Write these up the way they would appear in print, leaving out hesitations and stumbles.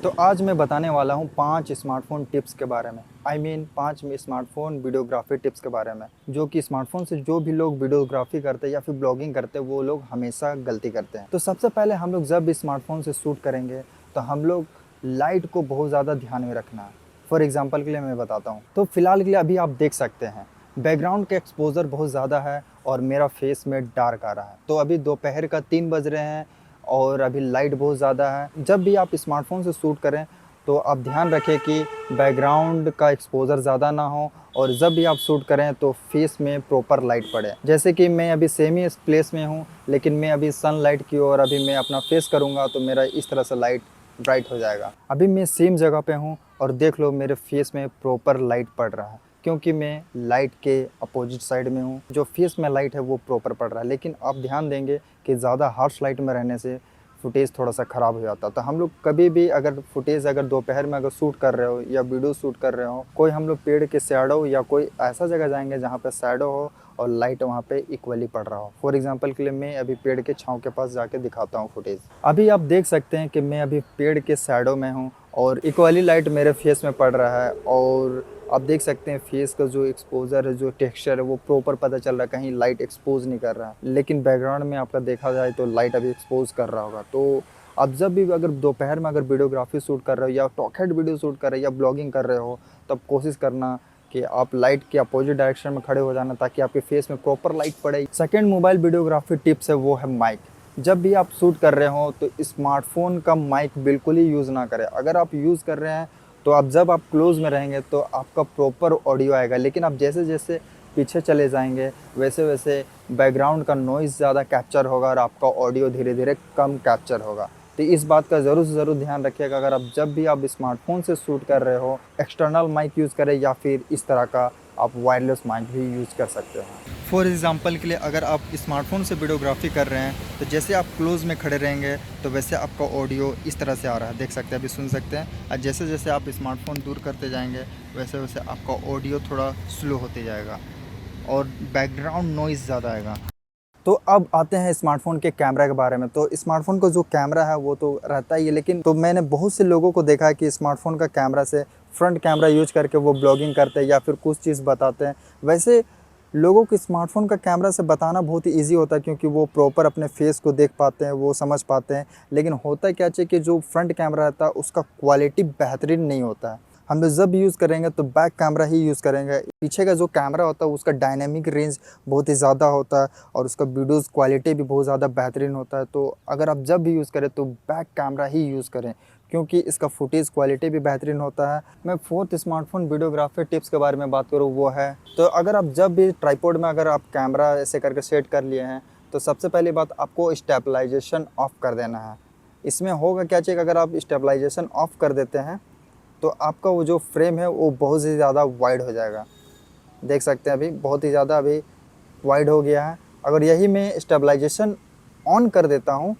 तो आज मैं बताने वाला हूँ 5 स्मार्टफ़ोन टिप्स के बारे में। 5 स्मार्टफ़ोन वीडियोग्राफ़ी टिप्स के बारे में, जो कि स्मार्टफ़ोन से जो भी लोग वीडियोग्राफ़ी करते हैं या फिर ब्लॉगिंग करते हैं, वो लोग हमेशा गलती करते हैं। तो सबसे पहले हम लोग जब भी स्मार्टफ़ोन से शूट करेंगे, तो हम लोग लाइट को बहुत ज़्यादा ध्यान में रखना है। फॉर एग्ज़ाम्पल के लिए मैं बताता हूँ। तो फिलहाल के लिए अभी आप देख सकते हैं, बैकग्राउंड का एक्सपोज़र बहुत ज़्यादा है और मेरा फेस में डार्क आ रहा है। तो अभी दोपहर का 3 बज रहे हैं और अभी लाइट बहुत ज़्यादा है। जब भी आप स्मार्टफ़ोन से शूट करें, तो आप ध्यान रखें कि बैकग्राउंड का एक्सपोज़र ज़्यादा ना हो और जब भी आप शूट करें तो फेस में प्रॉपर लाइट पड़े। जैसे कि मैं अभी सेम ही इस प्लेस में हूँ, लेकिन मैं अभी सनलाइट की ओर अभी मैं अपना फेस करूँगा तो मेरा इस तरह से लाइट ब्राइट हो जाएगा। अभी मैं सेम जगह पे हूँ और देख लो मेरे फेस में प्रॉपर लाइट पड़ रहा है, क्योंकि मैं लाइट के अपोजिट साइड में हूँ। जो फेस में लाइट है वो प्रॉपर पड़ रहा है, लेकिन आप ध्यान देंगे कि ज़्यादा हार्श लाइट में रहने से फुटेज थोड़ा सा ख़राब हो जाता है। तो हम लोग कभी भी अगर फुटेज अगर दोपहर में अगर शूट कर रहे हो या वीडियो शूट कर रहे हो, कोई हम लोग पेड़ के शैडो या कोई ऐसा जगह जाएंगे जहाँ पे शैडो हो और लाइट वहाँ पे इक्वली पड़ रहा हो। फॉर एग्जांपल के लिए मैं अभी पेड़ के छाँव के पास जाके दिखाता हूँ फुटेज। अभी आप देख सकते हैं कि मैं अभी पेड़ के शैडो में हूँ और इक्वली लाइट मेरे फेस में पड़ रहा है और आप देख सकते हैं फेस का जो एक्सपोज़र है, जो टेक्सचर है, वो प्रॉपर पता चल रहा है, कहीं लाइट एक्सपोज़ नहीं कर रहा है। लेकिन बैकग्राउंड में आपका देखा जाए तो लाइट अभी एक्सपोज़ कर रहा होगा। तो आप जब भी अगर दोपहर में अगर वीडियोग्राफी शूट कर रहे हो या टॉक हेड वीडियो शूट कर रहे हो या ब्लॉगिंग कर रहे हो, तब कोशिश करना कि आप लाइट के अपोजिट डायरेक्शन में खड़े हो जाना, ताकि आपके फेस में प्रॉपर लाइट पड़े। सेकंड मोबाइल वीडियोग्राफी टिप्स है वो है माइक। जब भी आप शूट कर रहे हो तो स्मार्टफ़ोन का माइक बिल्कुल ही यूज़ ना करें। अगर आप यूज़ कर रहे हैं तो आप जब आप क्लोज़ में रहेंगे तो आपका प्रॉपर ऑडियो आएगा, लेकिन आप जैसे-जैसे पीछे चले जाएँगे, वैसे-वैसे बैकग्राउंड का नॉइज़ ज़्यादा कैप्चर होगा और आपका ऑडियो धीरे-धीरे कम कैप्चर होगा। तो इस बात का ज़रूर से ज़रूर ध्यान रखिएगा। अगर आप जब भी आप स्मार्टफ़ोन से शूट कर रहे हो, एक्सटर्नल माइक यूज़ करें या फिर इस तरह का आप वायरलेस माइक भी यूज़ कर सकते हो। फॉर एग्ज़ाम्पल के लिए अगर आप स्मार्टफ़ोन से वीडियोग्राफी कर रहे हैं, तो जैसे आप क्लोज़ में खड़े रहेंगे तो वैसे आपका ऑडियो इस तरह से आ रहा है, देख सकते हैं, अभी सुन सकते हैं। और जैसे-जैसे आप स्मार्टफ़ोन दूर करते जाएँगे, वैसे-वैसे आपका ऑडियो थोड़ा स्लो होते जाएगा और बैकग्राउंड नॉइज़ ज़्यादा आएगा। तो अब आते हैं स्मार्टफ़ोन के कैमरा के बारे में। तो स्मार्टफ़ोन का जो कैमरा है वो तो रहता ही है, लेकिन तो मैंने बहुत से लोगों को देखा है कि स्मार्टफ़ोन का कैमरा से फ्रंट कैमरा यूज़ करके वो ब्लॉगिंग करते हैं या फिर कुछ चीज़ बताते हैं। वैसे लोगों को स्मार्टफ़ोन का कैमरा से बताना बहुत ही ईज़ी होता है, क्योंकि वो प्रॉपर अपने फेस को देख पाते हैं, वो समझ पाते हैं। लेकिन होता क्या है कि जो फ्रंट कैमरा रहता है उसका क्वालिटी बेहतरीन नहीं होता है। हम लोग जब यूज़ करेंगे तो बैक कैमरा ही यूज़ करेंगे। पीछे का जो कैमरा होता है उसका डायनामिक रेंज बहुत ही ज़्यादा होता है और उसका वीडियोज़ क्वालिटी भी बहुत ज़्यादा बेहतरीन होता है। तो अगर आप जब भी यूज़ करें तो बैक कैमरा ही यूज़ करें, क्योंकि इसका फुटेज क्वालिटी भी बेहतरीन होता है। मैं फोर्थ स्मार्टफ़ोन वीडियोग्राफी टिप्स के बारे में बात करूँ, वो है, तो अगर आप जब भी ट्राइपॉड में अगर आप कैमरा ऐसे करके सेट कर लिए हैं, तो सबसे पहली बात आपको स्टेबलाइजेशन ऑफ कर देना है। इसमें होगा क्या चीज़, अगर आप स्टेबलाइजेशन ऑफ कर देते हैं तो आपका वो जो फ्रेम है वो बहुत ही ज़्यादा वाइड हो जाएगा। देख सकते हैं अभी बहुत ही ज़्यादा अभी वाइड हो गया है। अगर यही मैं स्टेबलाइजेशन ऑन कर देता हूँ,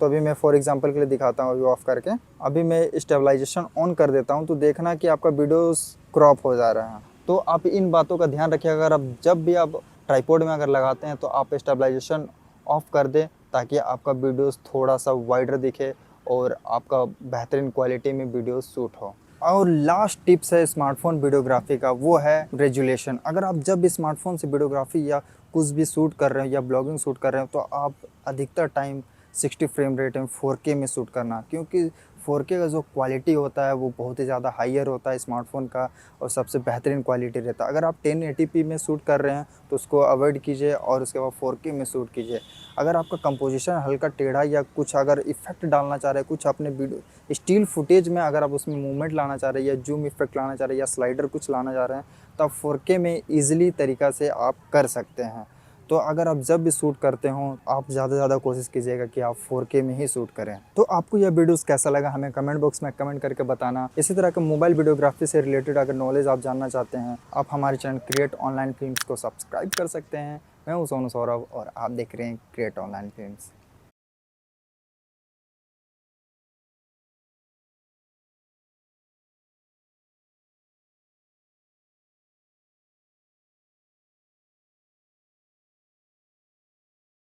तो अभी मैं फॉर एग्जांपल के लिए दिखाता हूँ अभी ऑफ़ करके। अभी मैं स्टेबलाइजेशन ऑन कर देता हूँ तो देखना कि आपका वीडियोस क्रॉप हो जा रहा है। तो आप इन बातों का ध्यान रखिए। अगर आप जब भी आप ट्राइपॉड में अगर लगाते हैं तो आप स्टेबलाइजेशन ऑफ कर दें, ताकि आपका वीडियोस थोड़ा सा वाइडर दिखे और आपका बेहतरीन क्वालिटी में वीडियो शूट हो। और लास्ट टिप्स है स्मार्टफ़ोन वीडियोग्राफी का, वो है रेजुलेशन। अगर आप जब भी स्मार्टफ़ोन से वीडियोग्राफी या कुछ भी शूट कर रहे हैं या ब्लॉगिंग शूट कर रहे हैं, तो आप अधिकतर टाइम 60 फ्रेम रेट में 4K में शूट करना, क्योंकि 4K का जो क्वालिटी होता है वो बहुत ही ज़्यादा हायर होता है स्मार्टफ़ोन का और सबसे बेहतरीन क्वालिटी रहता है। अगर आप 1080p में शूट कर रहे हैं तो उसको अवॉइड कीजिए और उसके बाद 4K में शूट कीजिए। अगर आपका कंपोजिशन हल्का टेढ़ा या कुछ अगर इफ़ेक्ट डालना चाह रहे हैं, कुछ अपने वीडियो स्टिल फुटेज में अगर आप उसमें मूवमेंट लाना चाह रहे हैं या जूम इफ़ेक्ट लाना चाह रहे हैं या स्लाइडर कुछ लाना चाह रहे हैं, तो आप 4K में ईज़िली तरीक़ा से आप कर सकते हैं। तो अगर आप जब भी शूट करते हो, आप ज़्यादा से ज़्यादा कोशिश कीजिएगा कि आप 4K में ही शूट करें। तो आपको यह वीडियोस कैसा लगा हमें कमेंट बॉक्स में कमेंट करके बताना। इसी तरह के मोबाइल वीडियोग्राफी से रिलेटेड अगर नॉलेज आप जानना चाहते हैं, आप हमारे चैनल क्रिएट ऑनलाइन फिल्म्स को सब्सक्राइब कर सकते हैं। मैं हूँ सोनू सौरभ और आप देख रहे हैं क्रिएट ऑनलाइन फिल्म्स।